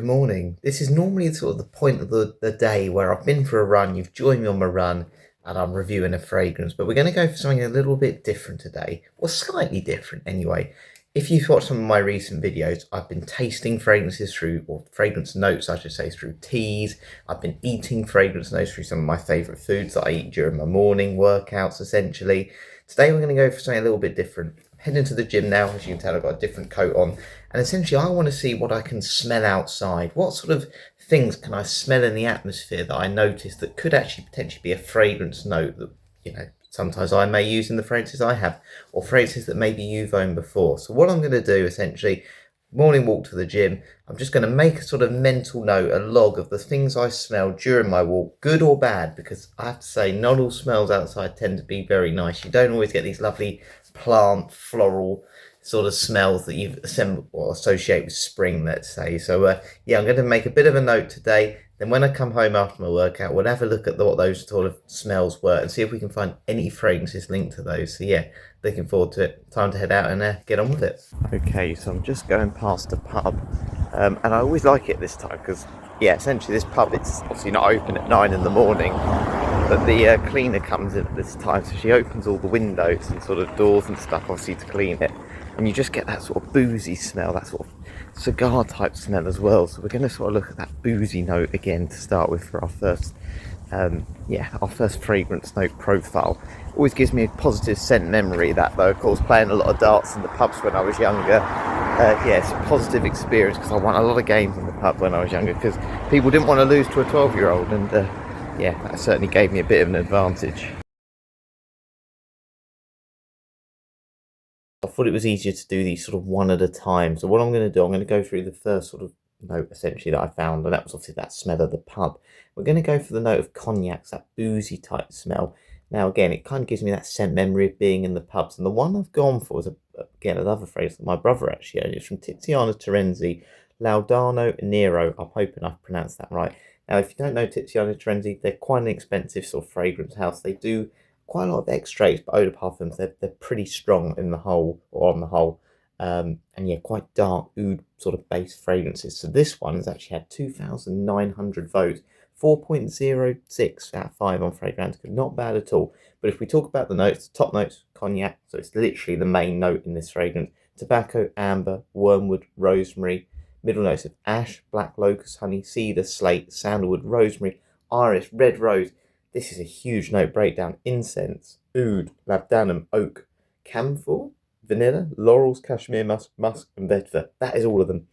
morning. This is normally sort of the point of the day where I've been for a run, you've joined me on my run, and I'm reviewing a fragrance. But we're going to go for something a little bit different today, or slightly different anyway. If you've watched some of my recent videos, I've been tasting fragrances through, or fragrance notes, I should say, through teas. I've been eating fragrance notes through some of my favourite foods that I eat during my morning workouts, essentially. Today we're going to go for something a little bit different. I'm heading to the gym now. As you can tell, I've got a different coat on. And essentially, I want to see what I can smell outside. What sort of things can I smell in the atmosphere that I notice that could actually potentially be a fragrance note that, sometimes I may use in the fragrances I have, or fragrances that maybe you've owned before. So what I'm going to do, essentially, morning walk to the gym, I'm just going to make a sort of mental note, a log of the things I smell during my walk, good or bad, because I have to say, not all smells outside tend to be very nice. You don't always get these lovely plant, floral sort of smells that you've assembled or associate with spring, let's say. So yeah, I'm going to make a bit of a note today. Then when I come home after my workout, we'll have a look at what those sort of smells were and see if we can find any fragrances linked to those. So yeah, looking forward to it. Time to head out and get on with it. Okay, so I'm just going past a pub, and I always like it this time because, yeah, essentially this pub, it's obviously not open at 9 in the morning, but the cleaner comes in at this time, so she opens all the windows and sort of doors and stuff, obviously, to clean it. And you just get that sort of boozy smell, that sort of cigar type smell as well. So we're going to sort of look at that boozy note again to start with for our first, our first fragrance note profile. Always gives me a positive scent memory, that though, of course, playing a lot of darts in the pubs when I was younger. It's a positive experience because I won a lot of games in the pub when I was younger because people didn't want to lose to a 12-year-old, and that certainly gave me a bit of an advantage. I thought it was easier to do these sort of one at a time. So what I'm going to do, I'm going to go through the first sort of note essentially that I found, and that was obviously that smell of the pub. We're going to go for the note of cognacs, that boozy type smell. Now again, it kind of gives me that scent memory of being in the pubs, and the one I've gone for is again another phrase that my brother actually owned. It's from Tiziano Terenzi, Laudano Nero. I'm hoping I've pronounced that right. Now, if you don't know Tiziano Terenzi, they're quite an expensive sort of fragrance house. They do quite a lot of extracts, but eau de parfums, they're pretty strong in the whole, or on the whole. And yeah, quite dark oud sort of base fragrances. So this one has actually had 2,900 votes, 4.06 out of 5 on Fragrantica. Not bad at all. But if we talk about the notes, the top notes, cognac, so it's literally the main note in this fragrance. Tobacco, amber, wormwood, rosemary. Middle notes of ash, black locust, honey, cedar, slate, sandalwood, rosemary, iris, red rose. This is a huge note breakdown. Incense, oud, labdanum, oak, camphor, vanilla, laurels, cashmere, musk, and vetiver. That is all of them.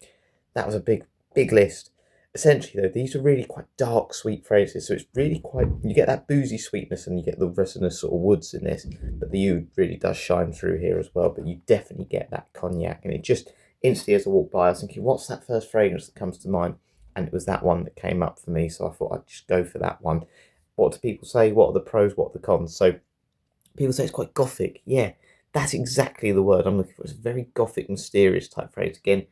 That was a big list. Essentially, though, these are really quite dark, sweet fragrances. So it's really quite, you get that boozy sweetness and you get the resinous sort of woods in this. But the oud really does shine through here as well. But you definitely get that cognac. And it just instantly, as I walked by, I was thinking, what's that first fragrance that comes to mind? And it was that one that came up for me. So I thought I'd just go for that one. What do people say? What are the pros? What are the cons? So people say it's quite gothic. Yeah, that's exactly the word I'm looking for. It's a very gothic, mysterious type phrase. Again,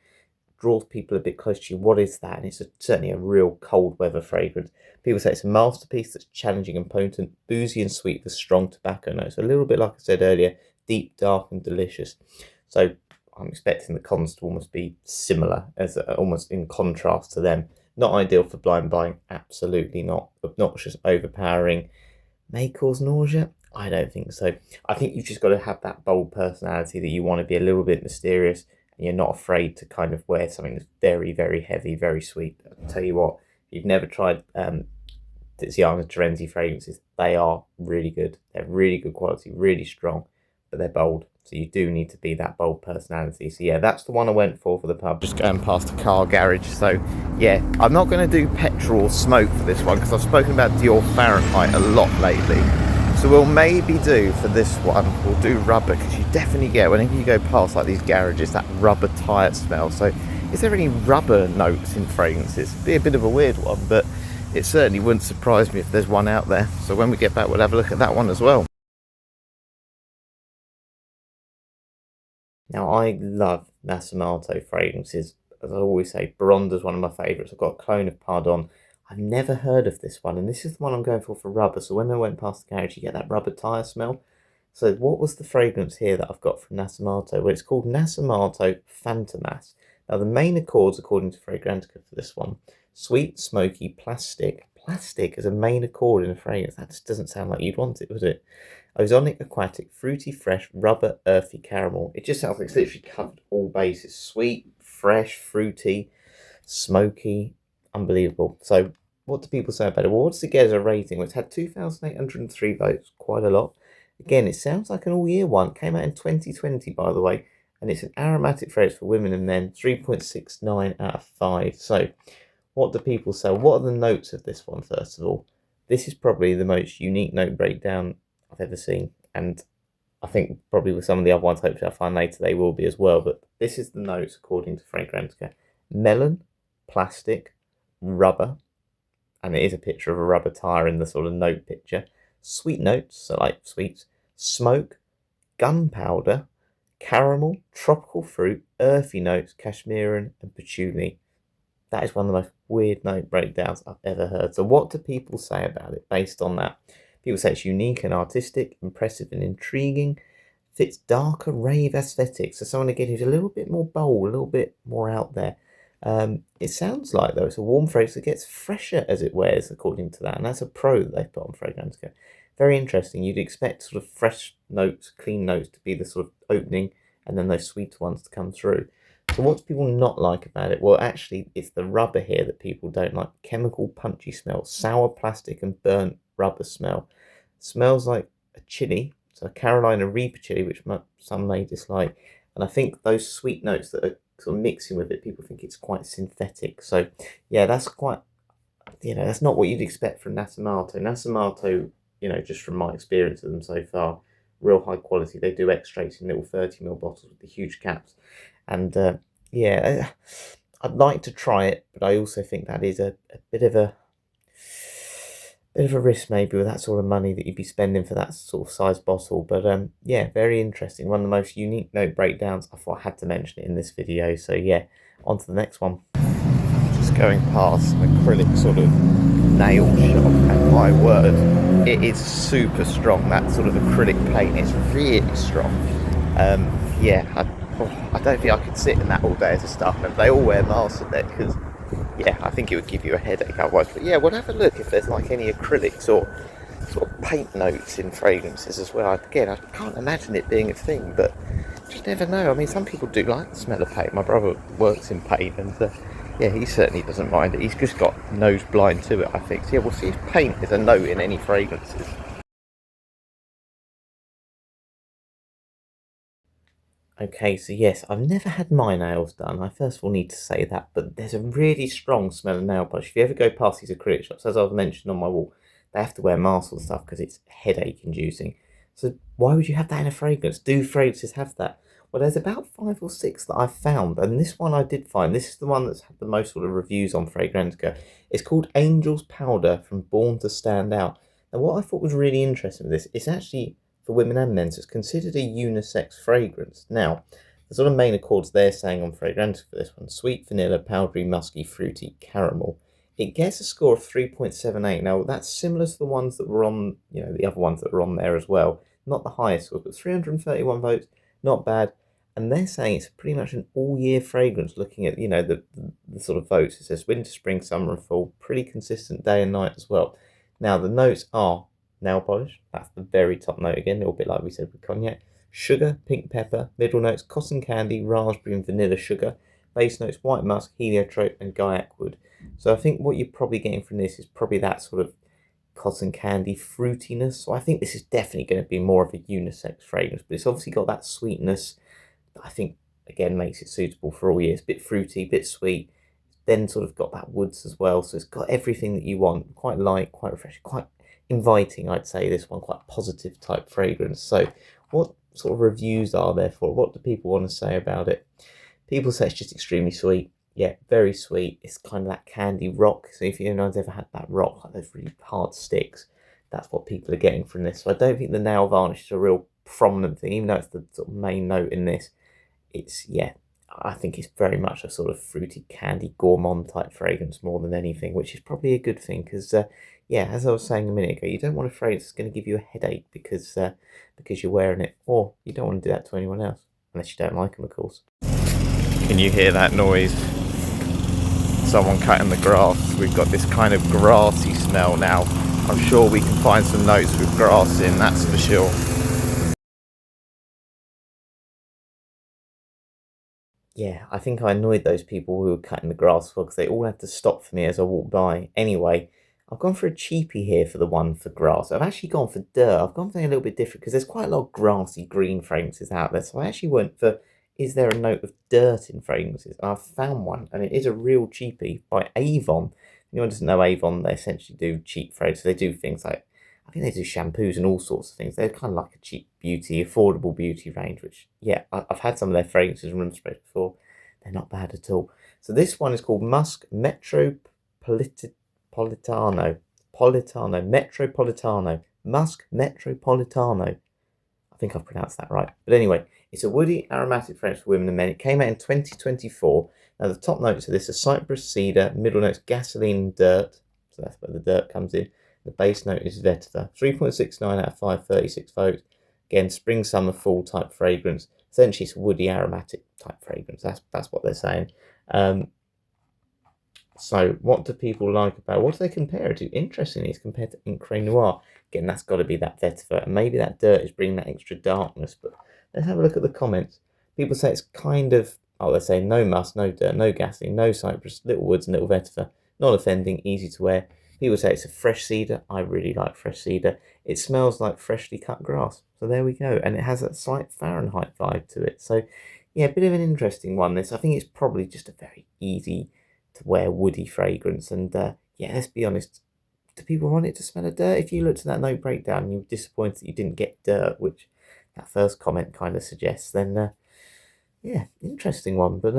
draws people a bit close to you. What is that? And it's certainly a real cold weather fragrance. People say it's a masterpiece that's challenging and potent, boozy and sweet with strong tobacco notes. A little bit like I said earlier, deep, dark and delicious. So I'm expecting the cons to almost be similar, as almost in contrast to them. Not ideal for blind buying, absolutely not. Obnoxious, overpowering, may cause nausea. I don't think so. I think you've just got to have that bold personality that you want to be a little bit mysterious, and you're not afraid to kind of wear something that's very, very heavy, very sweet. I'll tell you what, if you've never tried Tiziano Terenzi fragrances, they are really good. They're really good quality, really strong, but they're bold. So you do need to be that bold personality. So yeah, that's the one I went for the pub. Just going past a car garage. So yeah, I'm not going to do petrol or smoke for this one because I've spoken about Dior Fahrenheit a lot lately. So we'll maybe do for this one, we'll do rubber, because you definitely get, whenever you go past like these garages, that rubber tyre smell. So is there any rubber notes in fragrances? It'd be a bit of a weird one, but it certainly wouldn't surprise me if there's one out there. So when we get back, we'll have a look at that one as well. Now, I love Nascimato fragrances. As I always say, Baronda's one of my favourites. I've got a clone of Pardon. I've never heard of this one, and this is the one I'm going for rubber. So when I went past the garage, you get that rubber tyre smell. So what was the fragrance here that I've got from Nascimato? Well, it's called Nascimato Fantomas. Now, the main accords, according to Fragrantica for this one, sweet, smoky, plastic. Plastic as a main accord in a fragrance. That just doesn't sound like you'd want it, would it? Ozonic, aquatic, fruity, fresh, rubber, earthy, caramel. It just sounds like it's literally covered all bases. Sweet, fresh, fruity, smoky, unbelievable. So what do people say about it? Well, what's the Geza rating? Well, it's had 2,803 votes, quite a lot. Again, it sounds like an all-year one. Came out in 2020, by the way, and it's an aromatic fragrance for women and men, 3.69 out of 5. So what do people say? What are the notes of this one, first of all? This is probably the most unique note breakdown I've ever seen, and I think probably with some of the other ones, hopefully I'll find later, they will be as well. But this is the notes according to Fragrantica. Melon, plastic, rubber, and it is a picture of a rubber tire in the sort of note picture. Sweet notes, so like sweets, smoke, gunpowder, caramel, tropical fruit, earthy notes, cashmeran, and patchouli. That is one of the most weird note breakdowns I've ever heard. So what do people say about it based on that? People say it's unique and artistic, impressive and intriguing, fits darker rave aesthetics. So someone again who's a little bit more bold, a little bit more out there. It sounds like though it's a warm fragrance that gets fresher as it wears, according to that, and that's a pro that they've put on Fragrantica. Very interesting. You'd expect sort of fresh notes, clean notes to be the sort of opening, and then those sweet ones to come through. So what do people not like about it? Well, actually, it's the rubber here that people don't like. Chemical, punchy smell, sour plastic and burnt rubber smell. Smells like a chili, so a Carolina Reaper chili, which some may dislike. And I think those sweet notes that are sort of mixing with it, people think it's quite synthetic. So yeah, that's quite, that's not what you'd expect from Nasomato. Nasomato, just from my experience of them so far, real high quality. They do extracts in little 30ml bottles with the huge caps. And yeah, I'd like to try it, but I also think that is a bit of a risk maybe with that sort of money that you'd be spending for that sort of size bottle. But yeah, very interesting. One of the most unique note breakdowns. I thought I had to mention it in this video. So yeah, on to the next one. Just going past an acrylic sort of nail shop, and my word, it is super strong. That sort of acrylic paint is really strong. Yeah, I don't think I could sit in that all day as a staff member. They all wear masks in there because, yeah, I think it would give you a headache otherwise. But yeah, we'll have a look if there's like any acrylics or sort of paint notes in fragrances as well. Again, I can't imagine it being a thing, but you just never know. I mean, some people do like the smell of paint. My brother works in paint, and yeah, he certainly doesn't mind it. He's just got nose blind to it, I think. So yeah, we'll see if paint is a note in any fragrances. Okay, so yes, I've never had my nails done. I first of all need to say that, but there's a really strong smell of nail polish. If you ever go past these acrylic shops, as I've mentioned on my wall, they have to wear masks and stuff because it's headache inducing. So why would you have that in a fragrance? Do fragrances have that? Well, there's about 5 or 6 that I've found, and this one I did find. This is the one that's had the most sort of reviews on Fragrantica. It's called Angel's Powder from Born to Stand Out. Now, what I thought was really interesting with this, it's actually for women and men, so it's considered a unisex fragrance. Now, the sort of main accords they're saying on Fragrantica for this one: sweet, vanilla, powdery, musky, fruity, caramel. It gets a score of 3.78. Now, that's similar to the ones that were on, the other ones that were on there as well. Not the highest score, but 331 votes, not bad. And they're saying it's pretty much an all-year fragrance, looking at, the sort of votes. It says winter, spring, summer, and fall. Pretty consistent day and night as well. Now, the notes are nail polish. That's the very top note again, a little bit like we said with cognac. Sugar, pink pepper. Middle notes, cotton candy, raspberry, and vanilla sugar. Base notes, white musk, heliotrope, and guaiac wood. So I think what you're probably getting from this is probably that sort of cotton candy fruitiness. So I think this is definitely going to be more of a unisex fragrance, but it's obviously got that sweetness that I think, again, makes it suitable for all years. Bit fruity, bit sweet, then sort of got that woods as well. So it's got everything that you want. Quite light, quite refreshing, quite inviting, I'd say. This one, quite positive type fragrance. So what sort of reviews are there for it? What do people want to say about it? People say it's just extremely sweet. Yeah, very sweet. It's kind of that candy rock. So if anyone's ever had that rock, like those really hard sticks, that's what people are getting from this. So I don't think the nail varnish is a real prominent thing, even though it's the sort of main note in this. It's, yeah, I think it's very much a sort of fruity candy gourmand type fragrance more than anything, which is probably a good thing because, yeah, as I was saying a minute ago, you don't want a fragrance that's going to give you a headache because you're wearing it, or you don't want to do that to anyone else, unless you don't like them, of course. Can you hear that noise? Someone cutting the grass. We've got this kind of grassy smell now. I'm sure we can find some notes with grass in, that's for sure. Yeah, I think I annoyed those people who were cutting the grass because they all had to stop for me as I walked by. Anyway, I've gone for a cheapie here for the one for grass. I've actually gone for dirt. I've gone for something a little bit different because there's quite a lot of grassy green fragrances out there. So I actually went for, is there a note of dirt in fragrances? And I've found one, and it is a real cheapie by Avon. Anyone doesn't know Avon, they essentially do cheap fragrances. They do things like, I think they do shampoos and all sorts of things. They're kind of like a cheap beauty, affordable beauty range, which, yeah, I've had some of their fragrances and room sprays before. They're not bad at all. So this one is called Musk Metropolitano. Metropolitano. Musk Metropolitano. I think I've pronounced that right. But anyway, it's a woody aromatic fragrance for women and men. It came out in 2024. Now the top notes of this are cypress, cedar, middle notes gasoline and dirt. So that's where the dirt comes in. The base note is vetiver. 3.69 out of 5, 36 votes. Again, spring, summer, fall type fragrance. Essentially, it's a woody aromatic type fragrance. That's what they're saying. So what do people like about what do they compare it to? Interestingly, it's compared to Ink Cream Noir. Again, that's got to be that vetiver. And maybe that dirt is bringing that extra darkness. But let's have a look at the comments. People say it's kind of, oh, they say no musk, no dirt, no gasoline, no cypress, little woods and little vetiver. Not offending, easy to wear. People say it's a fresh cedar. I really like fresh cedar. It smells like freshly cut grass. So there we go. And it has that slight Fahrenheit vibe to it. So yeah, a bit of an interesting one, this. I think it's probably just a very easy to wear woody fragrance. And yeah, let's be honest, do people want it to smell of dirt? If you looked at that note breakdown and you were disappointed that you didn't get dirt, which that first comment kind of suggests, then yeah, interesting one. But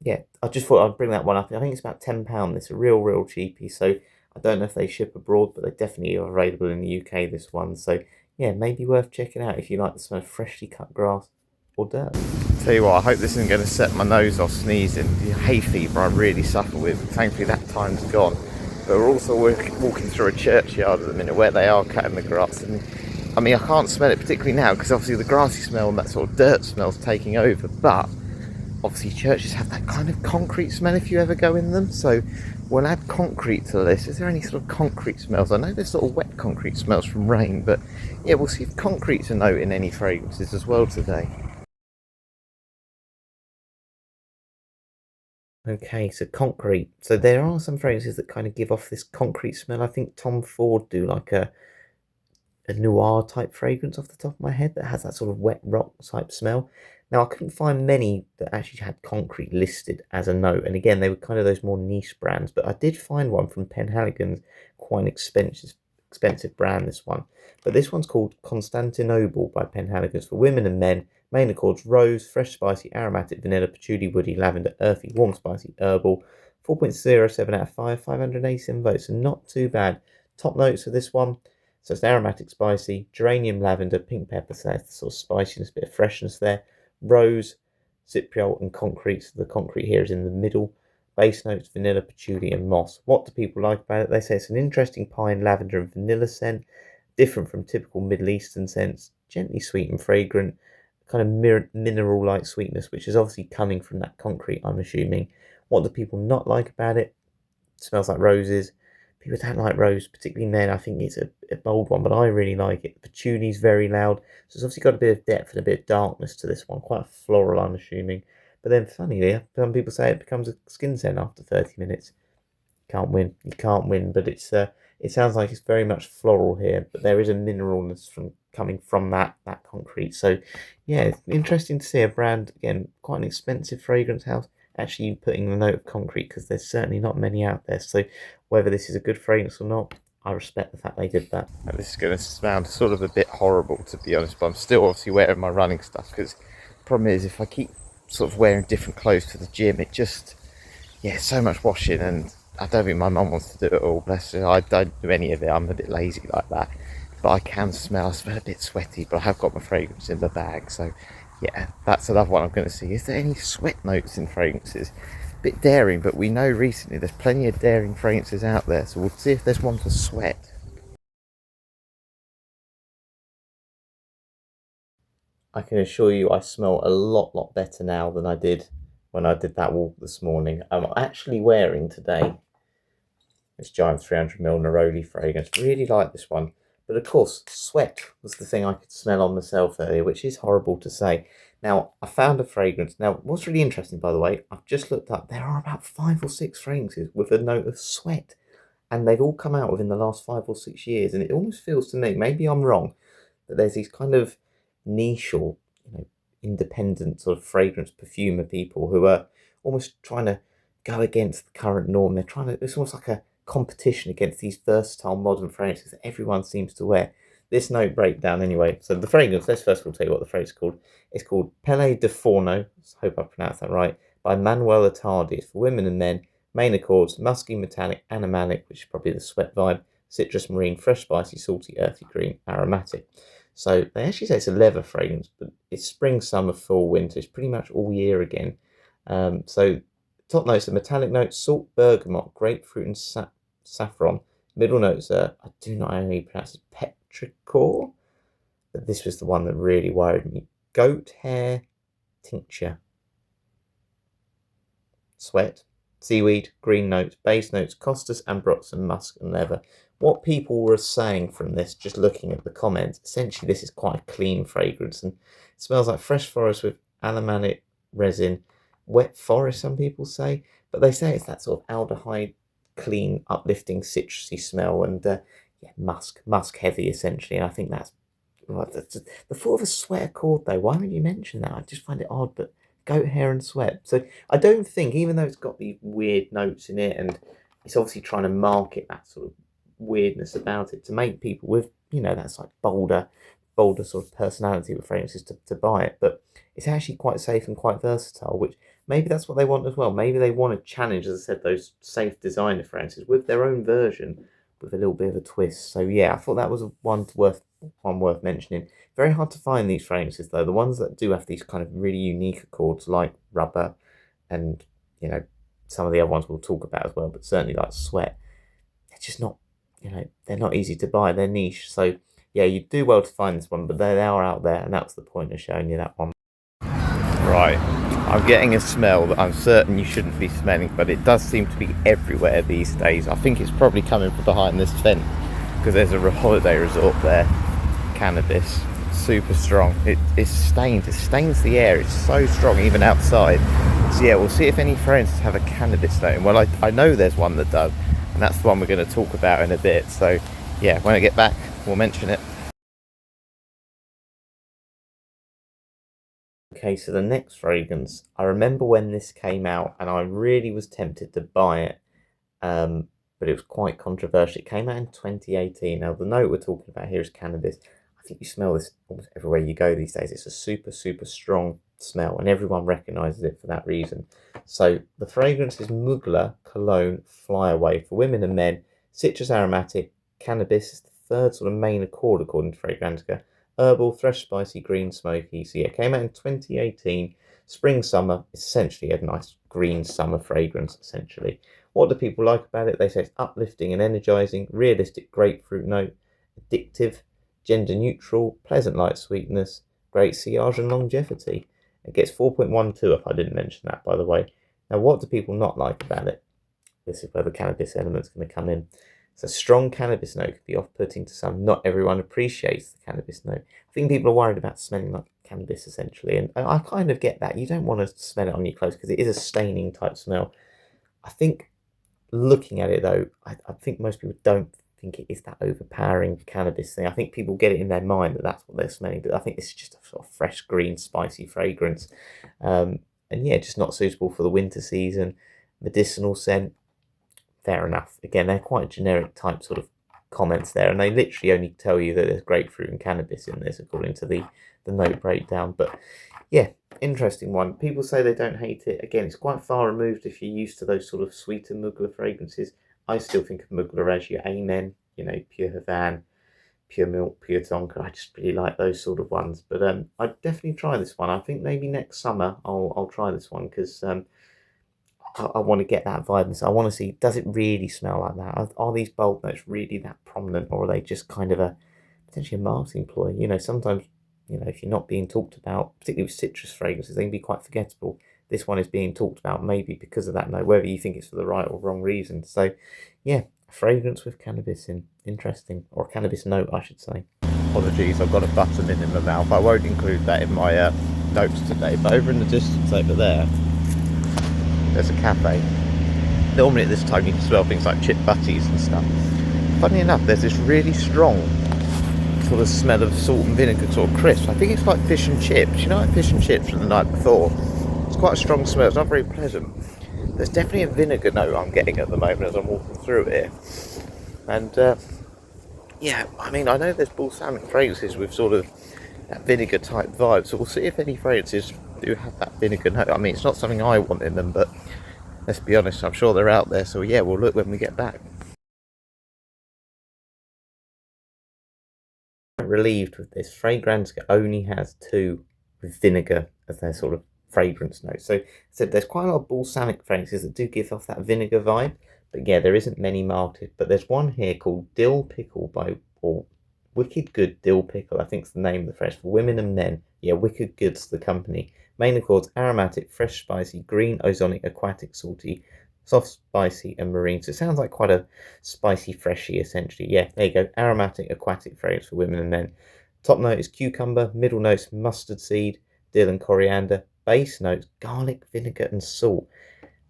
yeah, I just thought I'd bring that one up. I think it's about £10. It's a real cheapie. So I don't know if they ship abroad, but they definitely are available in the UK, this one. So yeah, maybe worth checking out if you like the smell of freshly cut grass or dirt. Tell you what, I hope this isn't going to set my nose off sneezing. The hay fever I really suffer with. Thankfully that time's gone. But we're also walking through a churchyard at the minute where they are cutting the grass. And I mean, I can't smell it particularly now because obviously the grassy smell and that sort of dirt smell's taking over. But obviously churches have that kind of concrete smell if you ever go in them. So we'll add concrete to this. Is there any sort of concrete smells? I know there's sort of wet concrete smells from rain, but yeah, we'll see if concrete's a note in any fragrances as well today. Okay, so concrete. So there are some fragrances that kind of give off this concrete smell. I think Tom Ford do like a noir type fragrance off the top of my head that has that sort of wet rock type smell. Now I couldn't find many that actually had concrete listed as a note, and again they were kind of those more niche brands, but I did find one from Penhaligon's, quite an expensive brand, this one. But this one's called Constantinople by Penhaligon's for women and men. Main accords: rose, fresh, spicy, aromatic, vanilla, patchouli, woody, lavender, earthy, warm, spicy, herbal. 4.07 out of 5, 587 votes, so not too bad. Top notes for this one: so it's aromatic, spicy, geranium, lavender, pink pepper, so that's the sort of spiciness, bit of freshness there. Rose, cypriol, and concrete. So the concrete here is in the middle. Base notes: vanilla, patchouli, and moss. What do people like about it? They say it's an interesting pine, lavender, and vanilla scent, different from typical Middle Eastern scents, gently sweet and fragrant, kind of mineral-like sweetness, which is obviously coming from that concrete, I'm assuming. What do people not like about it? It smells like roses. People don't like rose, particularly men. I think it's a bold one, but I really like it. Patchouli's very loud, so it's obviously got a bit of depth and a bit of darkness to this one. Quite floral, I'm assuming. But then, funnily, some people say it becomes a skin scent after 30 minutes. Can't win. You can't win, but it sounds like it's very much floral here, but there is a mineralness coming from that concrete. So yeah, it's interesting to see a brand, again, quite an expensive fragrance house, actually putting the note of concrete, because there's certainly not many out there. So whether this is a good fragrance or not, I respect the fact they did that. Now, this is going to sound sort of a bit horrible, to be honest, but I'm still obviously wearing my running stuff, because the problem is if I keep sort of wearing different clothes to the gym, it just, yeah, so much washing, and I don't think my mum wants to do it all, bless her. I don't do any of it, I'm a bit lazy like that. But I smell a bit sweaty, but I have got my fragrance in the bag, so yeah, that's another one I'm going to see. Is there any sweat notes in fragrances? Bit daring, but we know recently there's plenty of daring fragrances out there, so we'll see if there's one for sweat. I can assure you I smell a lot better now than I did when I did that walk this morning. I'm actually wearing today this Giant 300ml Neroli fragrance. Really like this one. But of course, sweat was the thing I could smell on myself earlier, which is horrible to say. Now, I found a fragrance. Now, what's really interesting, by the way, I've just looked up. There are about 5 or 6 fragrances with a note of sweat. And they've all come out within the last 5 or 6 years. And it almost feels to me, maybe I'm wrong, that there's these kind of niche or independent sort of fragrance perfumer people who are almost trying to go against the current norm. They're trying to, it's almost like a competition against these versatile modern fragrances that everyone seems to wear. This note breakdown anyway. So the fragrance, let's first of all tell you what the fragrance is called. It's called Pelle de Forno, I hope I pronounced that right, by Manuel Attardi. It's for women and men. Main accords, musky, metallic, animalic, which is probably the sweat vibe, citrus, marine, fresh, spicy, salty, earthy, green, aromatic. So they actually say it's a leather fragrance, but it's spring, summer, fall, winter. It's pretty much all year again. So top notes are metallic notes, salt, bergamot, grapefruit, and saffron. Middle notes are, I do not know how you pronounce it, petrichor. But this was the one that really worried me. Goat hair tincture. Sweat, seaweed, green notes, base notes, costus, ambroxan, musk, and leather. What people were saying from this, just looking at the comments, essentially this is quite a clean fragrance and it smells like fresh forest with alomannic resin, wet forest, some people say, but they say it's that sort of aldehyde, clean, uplifting, citrusy smell, and yeah, musk heavy essentially. And I think that's well, the thought of a sweat accord though. Why would you mention that? I just find it odd, but goat hair and sweat. So I don't think, even though it's got these weird notes in it, and it's obviously trying to market that sort of weirdness about it to make people with that's like bolder sort of personality with fragrances to buy it, but it's actually quite safe and quite versatile, which maybe that's what they want as well. Maybe they want to challenge, as I said, those safe designer fragrances with their own version with a little bit of a twist. So yeah, I thought that was one worth mentioning. Very hard to find these fragrances though. The ones that do have these kind of really unique accords like rubber and some of the other ones we'll talk about as well, but certainly like sweat, they're just not they're not easy to buy. They're niche. So yeah, you do well to find this one, but they are out there, and that's the point of showing you that one. Right, I'm getting a smell that I'm certain you shouldn't be smelling, but it does seem to be everywhere these days. I think it's probably coming from behind this fence because there's a holiday resort there. Cannabis, super strong. It stains the air. It's so strong even outside. So yeah, we'll see if any friends have a cannabis note. Well, I know there's one that does, and that's the one we're going to talk about in a bit. So yeah, when I get back, we'll mention it. Okay, so the next fragrance, I remember when this came out and I really was tempted to buy it, but it was quite controversial. It came out in 2018. Now, the note we're talking about here is cannabis. I think you smell this almost everywhere you go these days. It's a super, super strong smell, and everyone recognises it for that reason. So the fragrance is Mugler Cologne Flyaway for women and men. Citrus aromatic, cannabis is the third sort of main accord according to Fragrantica. Herbal, fresh, spicy, green, smoky. So yeah, came out in 2018. Spring, summer, essentially a nice green summer fragrance, essentially. What do people like about it? They say it's uplifting and energizing, realistic grapefruit note, addictive, gender neutral, pleasant light sweetness, great sillage and longevity. It gets 4.12 if I didn't mention that, by the way. Now, what do people not like about it? This is where the cannabis element's going to come in. So strong cannabis note could be off-putting to some. Not everyone appreciates the cannabis note. I think people are worried about smelling like cannabis, essentially. And I kind of get that. You don't want to smell it on your clothes because it is a staining type smell. I think looking at it, though, I think most people don't think it is that overpowering cannabis thing. I think people get it in their mind that that's what they're smelling. But I think it's just a sort of fresh, green, spicy fragrance. And yeah, just not suitable for the winter season. Medicinal scent. Fair enough. Again, they're quite generic type sort of comments there, and they literally only tell you that there's grapefruit and cannabis in this according to the note breakdown. But yeah, interesting one. People say they don't hate it. Again, it's quite far removed if you're used to those sort of sweeter Mugler fragrances. I still think of Mugler as your Amen, Pure Havane, Pure Milk, Pure Tonka. I just really like those sort of ones. But I'd definitely try this one. I think maybe next summer I'll try this one because I want to get that vibe. So I want to see, does it really smell like that? Are these bulb notes really that prominent, or are they just kind of potentially a marketing ploy? Sometimes, if you're not being talked about, particularly with citrus fragrances, they can be quite forgettable. this one is being talked about maybe because of that note, whether you think it's for the right or wrong reason. So yeah, fragrance with cannabis in. Interesting. Or cannabis note, I should say. Apologies, I've got a button in my mouth. I won't include that in my notes today, but over in the distance over there's a cafe. Normally at this time you can smell things like chip butties and stuff. Funny enough, there's this really strong sort of smell of salt and vinegar sort of crisp. I think it's like fish and chips. You know, like fish and chips from the night before. It's quite a strong smell. It's not very pleasant. There's definitely a vinegar note I'm getting at the moment as I'm walking through here. And yeah, I mean, I know there's balsamic fragrances with sort of that vinegar type vibe, so we'll see if any fragrances do have that vinegar note. I mean, it's not something I want in them, but let's be honest, I'm sure they're out there. So yeah, we'll look when we get back. I'm relieved with this. Fragrantica only has 2 with vinegar as their sort of fragrance note. So there's quite a lot of balsamic fragrances that do give off that vinegar vibe. But yeah, there isn't many marketed. But there's one here called Dill Pickle or Wicked Good Dill Pickle. I think it's the name of the fresh for women and men. Yeah, Wicked Good's the company. Main accords aromatic, fresh, spicy, green, ozonic, aquatic, salty, soft, spicy, and marine. So it sounds like quite a spicy, freshy, essentially. Yeah, there you go. Aromatic, aquatic fragrance for women and men. Top note is cucumber. Middle notes mustard seed, dill, and coriander. Base notes garlic, vinegar, and salt.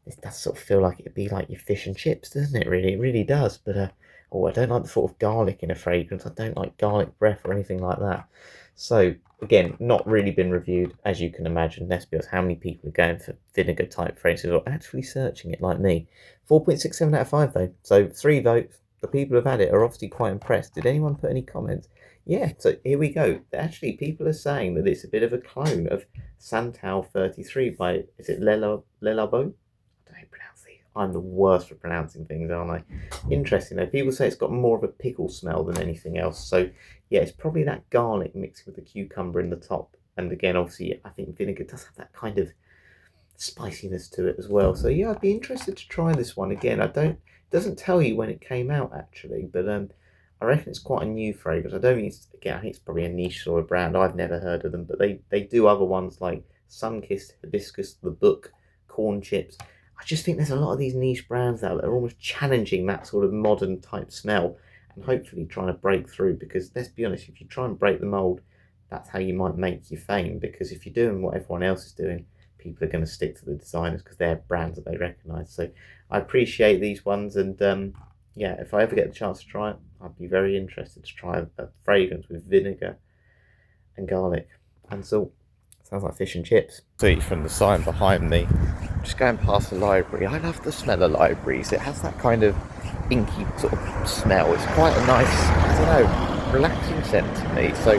It does sort of feel like it'd be like your fish and chips, doesn't it? Really, it really does. But oh, I don't like the thought of garlic in a fragrance. I don't like garlic breath or anything like that. So again, not really been reviewed, as you can imagine. Let's be honest, how many people are going for vinegar type fragrances or actually searching it like me? 4.67 out of 5 though. So 3 votes. The people who've had it are obviously quite impressed. Did anyone put any comments? Yeah, so here we go. Actually, people are saying that it's a bit of a clone of Santal 33 by, is it Le Labo? I don't pronounce these. I'm the worst for pronouncing things, aren't I? Interesting though. People say it's got more of a pickle smell than anything else. So yeah, it's probably that garlic mixed with the cucumber in the top. And again, obviously, I think vinegar does have that kind of spiciness to it as well. So yeah, I'd be interested to try this one again. It doesn't tell you when it came out actually, but I reckon it's quite a new fragrance. I don't think it's, again, I think it's probably a niche sort of brand. I've never heard of them, but they do other ones like Sunkissed, Hibiscus, The Book, Corn Chips. I just think there's a lot of these niche brands out that are almost challenging that sort of modern type smell and hopefully trying to break through, because let's be honest, if you try and break the mold, that's how you might make your fame, because if you're doing what everyone else is doing, people are going to stick to the designers because they're brands that they recognise. So I appreciate these ones, and yeah, if I ever get the chance to try it, I'd be very interested to try a fragrance with vinegar and garlic and salt. Sounds like fish and chips. See from the sign behind me, just going past the library. I love the smell of libraries. It has that kind of inky sort of smell. It's quite a nice, I don't know, relaxing scent to me. So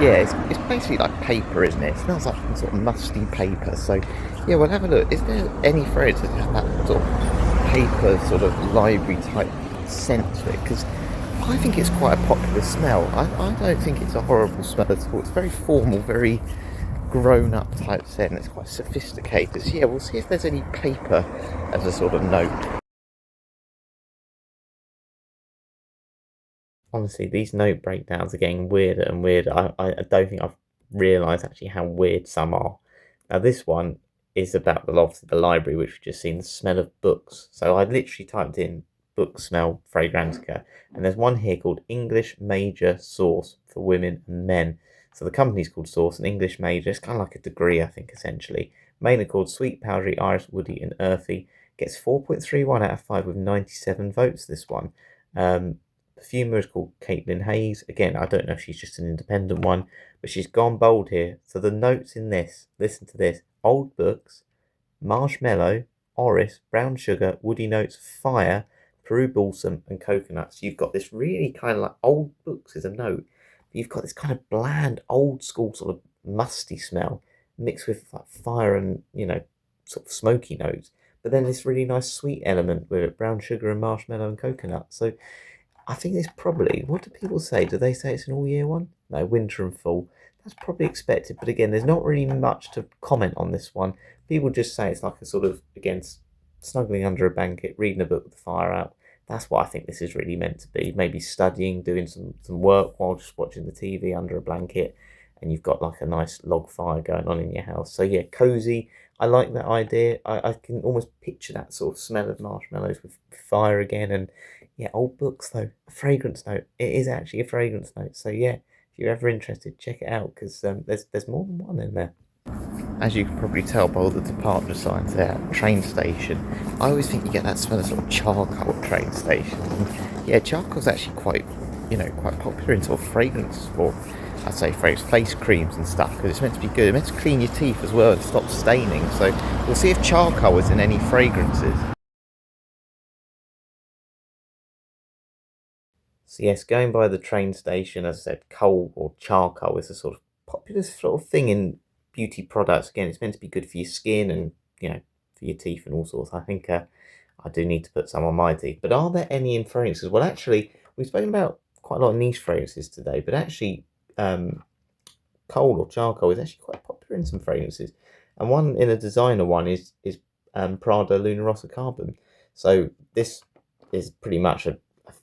yeah, it's basically like paper, isn't it? It smells like some sort of musty paper. So yeah, we'll have a look. Is there any fragrance that have that sort of paper sort of library type scent to it? Because I think it's quite a popular smell. I don't think it's a horrible smell at all. It's very formal, very grown-up type scent. It's quite sophisticated. So yeah, we'll see if there's any paper as a sort of note. Honestly, these note breakdowns are getting weirder and weirder. I don't think I've realised actually how weird some are. Now this one is about the library, which we've just seen, the smell of books. So I literally typed in book smell Fragrantica, and there's one here called English Major Sauce for women and men. So the company's called Sauce, and English Major, it's kind of like a degree, I think, essentially. Main accord, sweet, powdery, iris, woody, and earthy. Gets 4.31 out of 5 with 97 votes, this one. Perfumer is called Caitlin Hayes. Again, I don't know if she's just an independent one, but she's gone bold here. So the notes in this, listen to this: old books, marshmallow, orris, brown sugar, woody notes, fire, Peru balsam, and coconuts. You've got this really kind of like old books is a note. You've got this kind of bland, old school sort of musty smell mixed with like fire and, you know, sort of smoky notes. But then this really nice sweet element with it, brown sugar and marshmallow and coconut. So I think it's probably, what do people say? Do they say it's an all year one? No, winter and fall. That's probably expected. But again, there's not really much to comment on this one. People just say it's like a sort of, again, snuggling under a blanket, reading a book with the fire out. That's what I think this is really meant to be. Maybe studying, doing some work while just watching the TV under a blanket, and you've got like a nice log fire going on in your house. So yeah, cozy. I like that idea. I can almost picture that sort of smell of marshmallows with fire again. And yeah, old books though, a fragrance note. It is actually a fragrance note. So yeah, if you're ever interested, check it out because there's more than one in there. As you can probably tell by all the departure signs there, train station. I always think you get that smell of sort of charcoal at train stations. And yeah, charcoal's actually quite, quite popular in sort of fragrance, or I'd say fragrance, face creams and stuff, because it's meant to be good. It's meant to clean your teeth as well and stop staining. So we'll see if charcoal is in any fragrances. So yes, going by the train station, as I said, coal or charcoal is a sort of popular sort of thing in beauty products. Again, it's meant to be good for your skin and for your teeth and all sorts. I think I do need to put some on my teeth. But are there any in fragrances? Well, actually, we've spoken about quite a lot of niche fragrances today, but actually, um, coal or charcoal is actually quite popular in some fragrances. And one in a designer one is Prada Luna Rossa Carbon. So this is pretty much a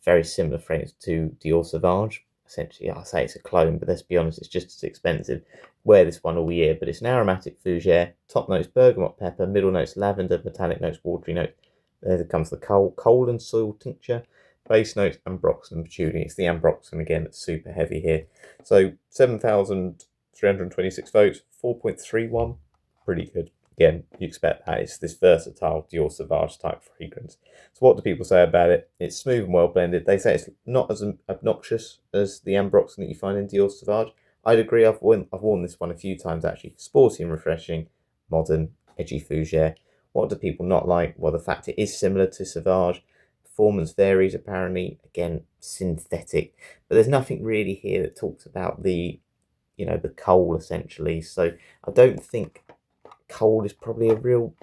very similar fragrance to Dior Sauvage. Essentially, I say it's a clone, but let's be honest, it's just as expensive. Wear this one all year, but it's an aromatic fougere, top notes bergamot pepper, middle notes lavender, metallic notes watery notes. There comes the coal and soil tincture, base notes ambroxan and patchouli. It's the ambroxan again that's super heavy here. So 7,326 votes, 4.31, pretty good. Again, you expect that. It's this versatile Dior Sauvage type fragrance. So what do people say about it? It's smooth and well blended. They say it's not as obnoxious as the ambroxan that you find in Dior Sauvage. I'd agree. I've worn this one a few times actually. Sporty and refreshing, modern, edgy fougere. What do people not like? Well, the fact it is similar to Sauvage. Performance varies apparently. Again, synthetic. But there's nothing really here that talks about the coal essentially. So I don't think coal is probably a real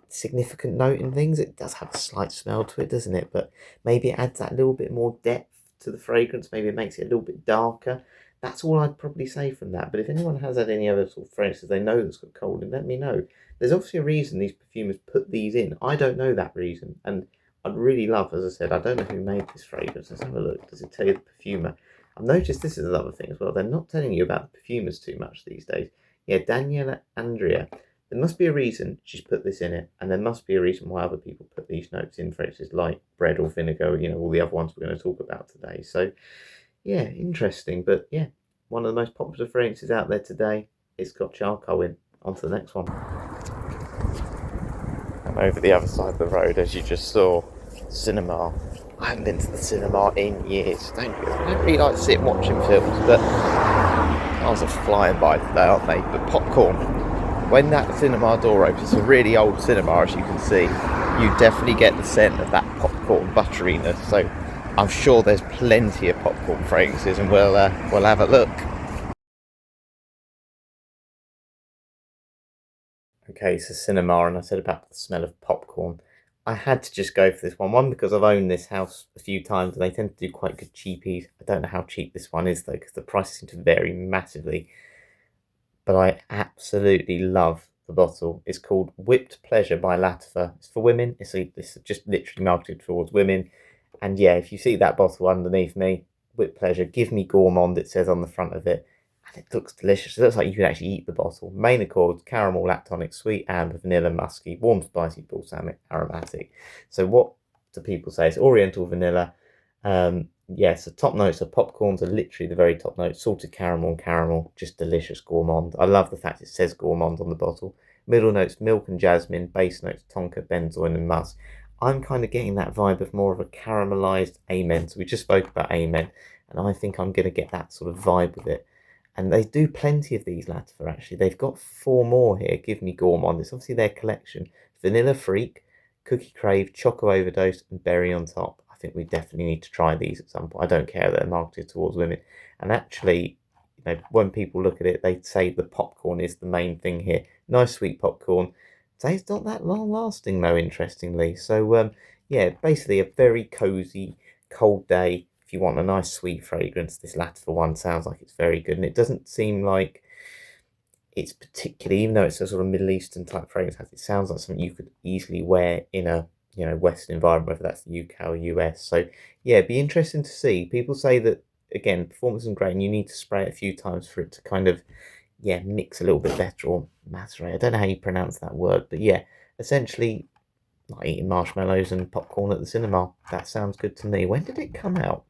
significant note in things. It does have a slight smell to it, doesn't it? But maybe it adds that little bit more depth to the fragrance. Maybe it makes it a little bit darker. That's all I'd probably say from that. But if anyone has had any other sort of fragrances they know that's got coal in, let me know. There's obviously a reason these perfumers put these in. I don't know that reason. And I'd really love, as I said, I don't know who made this fragrance. Let's have a look. Does it tell you the perfumer? I've noticed this is another thing as well. They're not telling you about the perfumers too much these days. Yeah, Daniela Andrea. There must be a reason she's put this in it, and there must be a reason why other people put these notes in fragrances like bread or vinegar, all the other ones we're going to talk about today. So, yeah, interesting. But yeah, one of the most popular fragrances out there today. It's got charcoal in. On to the next one. And over the other side of the road, as you just saw, cinema. I haven't been to the cinema in years. I don't really like sitting watching films, but cars are flying by today, aren't they? But popcorn. When that cinema door opens, it's a really old cinema, as you can see. You definitely get the scent of that popcorn butteriness. So I'm sure there's plenty of popcorn fragrances, and we'll have a look. Okay, so cinema, and I said about the smell of popcorn. I had to just go for this one. One, because I've owned this house a few times and they tend to do quite good cheapies. I don't know how cheap this one is though, because the prices seem to vary massively. But I absolutely love the bottle. It's called Whipped Pleasure by Latifa. It's for women. It's just literally marketed towards women. And yeah, if you see that bottle underneath me, Whipped Pleasure, give me gourmand, it says on the front of it. And it looks delicious. It looks like you can actually eat the bottle. Main accords, caramel, lactonic, sweet, amber, vanilla, musky, warm, spicy, balsamic, aromatic. So what do people say? It's oriental vanilla. Yeah, so top notes of popcorns are literally the very top notes. Salted caramel and caramel, just delicious gourmand. I love the fact it says gourmand on the bottle. Middle notes, milk and jasmine. Base notes, tonka, benzoin and musk. I'm kind of getting that vibe of more of a caramelized Amen. So we just spoke about Amen, and I think I'm going to get that sort of vibe with it. And they do plenty of these Latifa actually. They've got 4 more here. Give me gourmand. It's obviously their collection. Vanilla Freak, Cookie Crave, Choco Overdose, and Berry on top. I think we definitely need to try these at some point. I don't care that they're marketed towards women. And actually, when people look at it, they say the popcorn is the main thing here. Nice sweet popcorn. It's not that long lasting though, interestingly. So yeah, basically a very cozy, cold day. If you want a nice sweet fragrance, this Latifa one sounds like it's very good. And it doesn't seem like it's particularly, even though it's a sort of Middle Eastern type fragrance, it sounds like something you could easily wear in a Western environment, whether that's the UK or US. So yeah, it'd be interesting to see. People say that again, performance is great, and you need to spray it a few times for it to kind of yeah, mix a little bit better or macerate. I don't know how you pronounce that word, but yeah, essentially like eating marshmallows and popcorn at the cinema. That sounds good to me. When did it come out?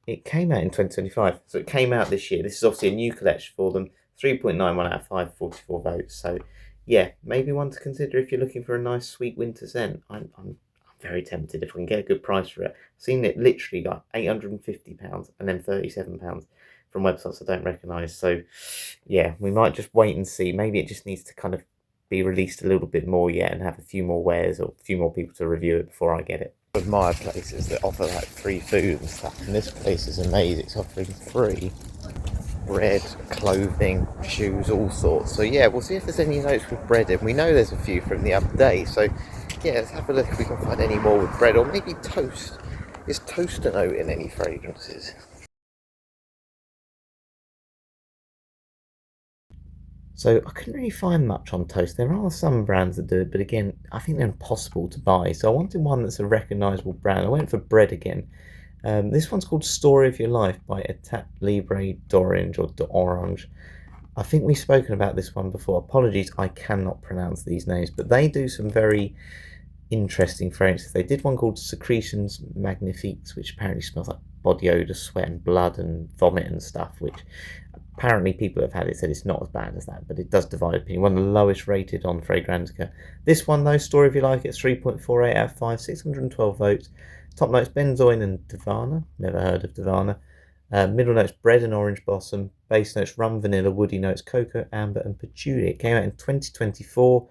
It came out in 2025, so it came out this year. This is obviously a new collection for them. 3.91 out of 5, 44 votes. So, yeah, maybe one to consider if you're looking for a nice sweet winter scent. I'm very tempted if I can get a good price for it. I've seen it literally like £850 and then £37 from websites I don't recognise. So, yeah, we might just wait and see. Maybe it just needs to kind of be released a little bit more yet and have a few more wears or a few more people to review it before I get it. Admire places that offer like free food and stuff, and this place is amazing. It's offering free bread, clothing, shoes, all sorts. So yeah, we'll see if there's any notes with bread in. We know there's a few from the other day, so yeah, let's have a look if we can find any more with bread, or maybe toast. Is toast a note in any fragrances? So I couldn't really find much on toast. There are some brands that do it, but again, I think they're impossible to buy. So I wanted one that's a recognisable brand. I went for bread again. This one's called Story of Your Life by Etat Libre d'Orange or d'Orange. I think we've spoken about this one before. Apologies, I cannot pronounce these names, but they do some very interesting fragrances. They did one called Secretions Magnifiques, which apparently smells like body odour, sweat and blood and vomit and stuff, which apparently people have had it said it's not as bad as that, but it does divide opinion. One of the lowest rated on Fragrantica. This one though, Story of Your Life, it's 3.48 out of 5, 612 votes. Top notes benzoin and Divana, never heard of Divana. Middle notes bread and orange blossom. Base notes rum, vanilla, woody notes cocoa, amber and patchouli. It came out in 2024.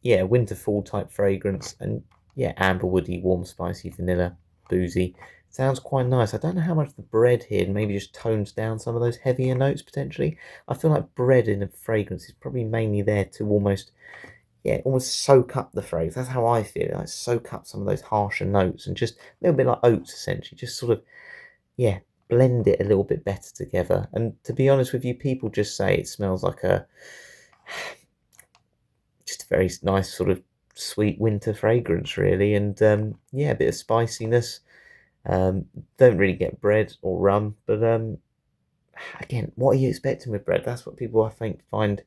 Yeah, winter fall type fragrance, and yeah, amber, woody, warm, spicy, vanilla, boozy. Sounds quite nice. I don't know how much the bread here maybe just tones down some of those heavier notes potentially. I feel like bread in a fragrance is probably mainly there to almost, yeah, almost soak up the fragrance. That's how I feel. Like soak up some of those harsher notes and just a little bit like oats essentially. Just sort of, yeah, blend it a little bit better together. And to be honest with you, people just say it smells like a just a very nice sort of sweet winter fragrance really, and yeah, a bit of spiciness. Don't really get bread or rum, but again, what are you expecting with bread? That's what people I think find.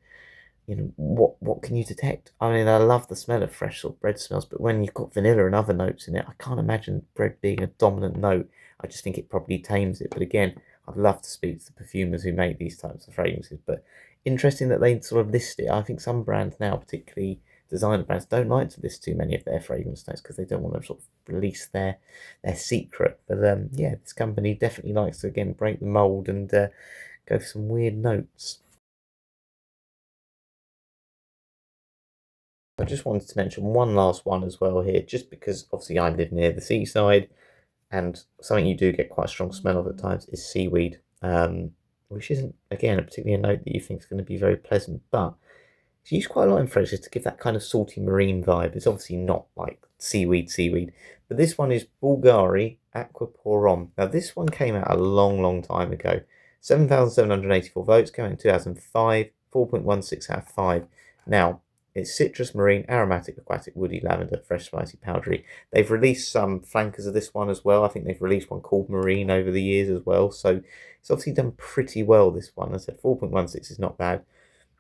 You know, what can you detect? I mean, I love the smell of fresh sort of bread smells, but when you've got vanilla and other notes in it, I can't imagine bread being a dominant note. I just think it probably tames it. But again, I'd love to speak to the perfumers who make these types of fragrances. But interesting that they sort of list it. I think some brands now, particularly designer brands, don't like to list too many of their fragrance notes because they don't want to sort of release their secret. But yeah, this company definitely likes to again break the mold and go for some weird notes. I just wanted to mention one last one as well here, just because obviously I live near the seaside, and something you do get quite a strong smell of at times is seaweed, which isn't, again, a particularly a note that you think is going to be very pleasant, but it's used quite a lot in fragrances to give that kind of salty marine vibe. It's obviously not like seaweed, but this one is Bulgari Aqua Porom. Now, this one came out a long, long time ago. 7,784 votes, came out in 2005, 4.16 out of 5. Now, it's citrus, marine, aromatic, aquatic, woody, lavender, fresh, spicy, powdery. They've released some flankers of this one as well. I think they've released one called Marine over the years as well. So it's obviously done pretty well, this one. I said 4.16 is not bad.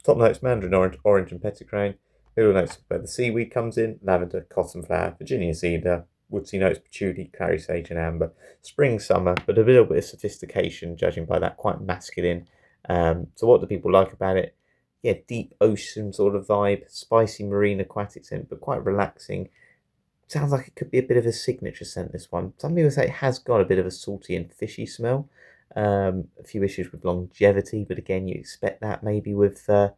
Top notes mandarin orange, orange and petitgrain. Middle notes where the seaweed comes in, lavender, cotton flower, Virginia cedar, woodsy notes, patchouli, clary sage and amber. Spring, summer, but a little bit of sophistication, judging by that, quite masculine. So what do people like about it? Yeah, deep ocean sort of vibe, spicy marine aquatic scent, but quite relaxing. Sounds like it could be a bit of a signature scent, this one. Some people say it has got a bit of a salty and fishy smell. A few issues with longevity, but again, you expect that maybe with sort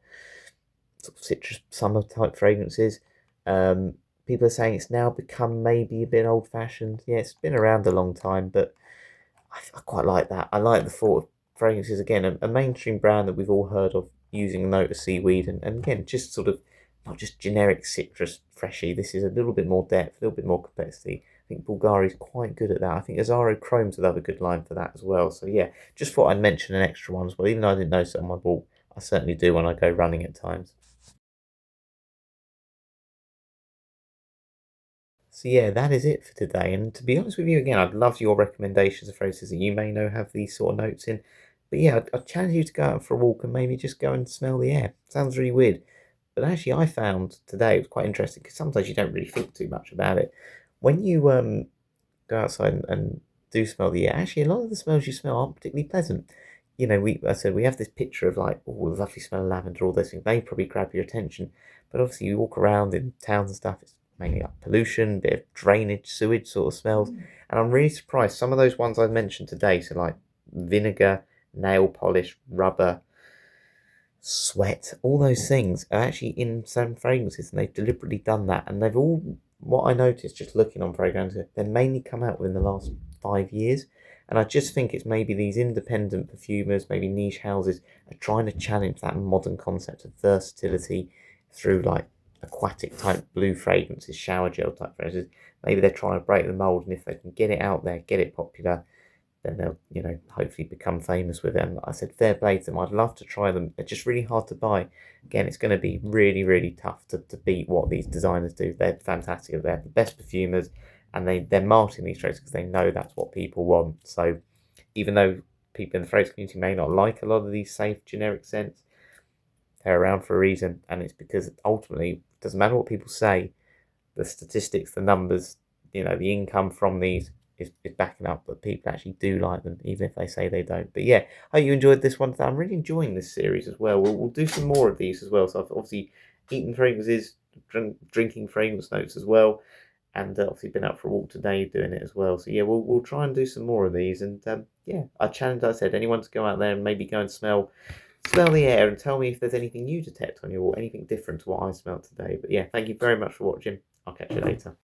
of citrus summer type fragrances. People are saying it's now become maybe a bit old fashioned. Yeah, it's been around a long time, but I quite like that. I like the thought of fragrances again, a mainstream brand that we've all heard of using a note of seaweed, and again, just sort of not just generic citrus freshy. This is a little bit more depth, a little bit more complexity. I think Bulgari is quite good at that. I think Azaro Chrome's another good line for that as well. So yeah, just thought I'd mention an extra one as well. Even though I didn't notice it on my ball, I certainly do when I go running at times. So yeah, that is it for today. And to be honest with you, again, I'd love your recommendations of phrases that you may know have these sort of notes in. But yeah, I'd challenge you to go out for a walk and maybe just go and smell the air. Sounds really weird. But actually, I found today it was quite interesting because sometimes you don't really think too much about it. When you go outside and do smell the air, actually, a lot of the smells you smell aren't particularly pleasant. You know, I said we have this picture of like, oh, the lovely smell of lavender, all those things. They probably grab your attention. But obviously, you walk around in towns and stuff, it's mainly like pollution, bit of drainage, sewage sort of smells. And I'm really surprised. Some of those ones I mentioned today, so like vinegar, nail polish, rubber, sweat, all those things are actually in some fragrances, and they've deliberately done that. And they've all, what I noticed just looking on fragrances, they're mainly come out within the last 5 years. And I just think it's maybe these independent perfumers, maybe niche houses, are trying to challenge that modern concept of versatility through like aquatic type blue fragrances, shower gel type fragrances. Maybe they're trying to break the mold, and if they can get it out there, get it popular, then they'll, hopefully become famous with it. And I said, fair play to them. I'd love to try them. They're just really hard to buy. Again, it's going to be really, really tough to beat what these designers do. They're fantastic. They're the best perfumers, and they're marketing these traits because they know that's what people want. So even though people in the fragrance community may not like a lot of these safe generic scents, they're around for a reason. And it's because ultimately, it doesn't matter what people say, the statistics, the numbers, the income from these is backing up that people actually do like them, even if they say they don't. But yeah, I hope you enjoyed this one. I'm really enjoying this series as well. We'll do some more of these as well. So I've obviously eaten fragrances, drinking fragrance notes as well, and obviously been out for a walk today doing it as well. So yeah, we'll try and do some more of these. And yeah, I challenge, I said, anyone to go out there and maybe go and smell the air and tell me if there's anything you detect on you or anything different to what I smelled today. But yeah, thank you very much for watching. I'll catch you later.